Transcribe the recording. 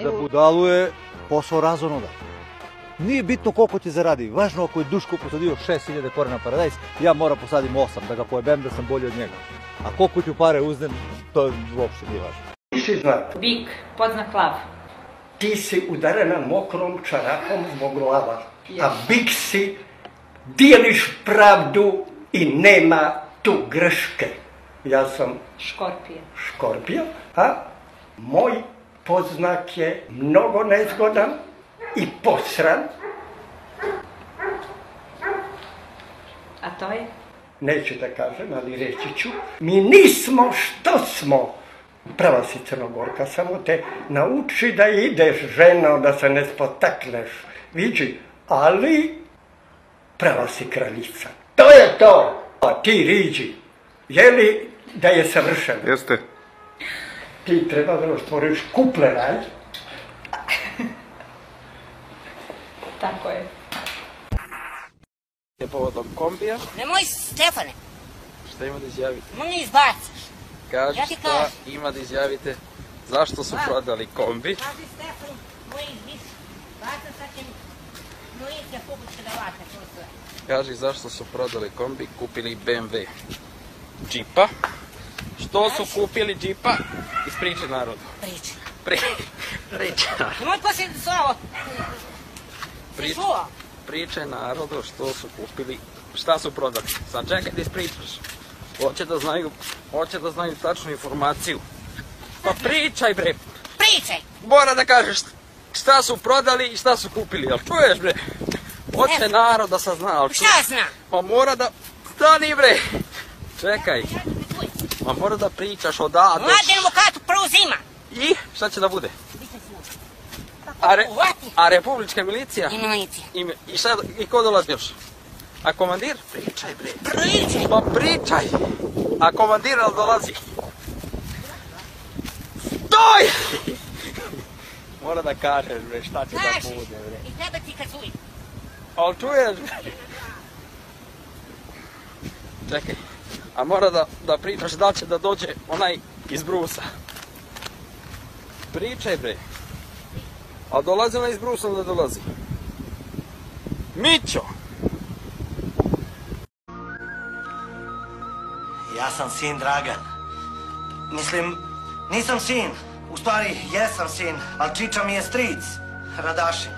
Da budalu je posao razonoda. Nije bitno koliko ti zaradi, važno ako je Duško posadio 6000 korena paradajz, ja moram posadim 8 da ga pojebem da sam bolji od njega. A koliko ću pare uznem, to uopšte nije važno. Ti si znat. Bik, podznak lav. Ti si udarena mokrom čarapom zbog lava. A bik si, dijeliš pravdu i nema tu greške. Ja sam škorpija, a moj podznak je mnogo nezgodan i posran. A to je? Neću da kažem, ali reći ću. Mi nismo što smo. Prava si Crnogorka, samo te nauči da ideš, ženo, da se ne spotakneš. Vidi, ali prava si kraljica. To je to! A ti riđi, je li da je savršeno? Jeste. Ti treba da stvoriš kupleraj. Tako je. Je povodom kombija. Nemoj, Stefane. Šta ima da izjavite? Ne izbaciš. Kaži Ja ti šta kažem. ima da izjavite. Zašto su prodali kombi? Kaži Stefan, moj izbiš. Bacam sad će milicija publička da vata to sve. Kaži zašto su prodali kombi, kupili BMW džipa. Što su kupili džipa? Ispričaj narodu. Priča. Nemoj poslije slovo. Pričaj narodu što su kupili, šta su prodali. Sad čekaj da ispričaš. Hoće da znaju tačnu informaciju. Pa pričaj bre. Pričaj. Mora da kažeš šta su prodali i šta su kupili, jel čuješ bre? Hoće narod da sazna, ali Šta zna? Pa mora da... Stani bre! Čekaj. Pa mora da pričaš od A do Mladen Vukatu preuzima. I šta će da bude? A republička milicija? I milicija. I ko dolazi još? A komandir? Pričaj bre. Pričaj. Pa pričaj! A komandir ali dolazi? Stoj! Mora da kažeš bre šta će da bude bre. I tebe ti kazuj. Ali čuješ bre? Čekaj. A mora da pričaš da će da dođe onaj iz Brusa. Pričaj bre. A dolazi onaj iz Brusa ili da dolazi? Mićo! Ja sam sin Dragan. Mislim, nisam sin. U stvari, jesam sin, ali čiča mi je stric. Radašin.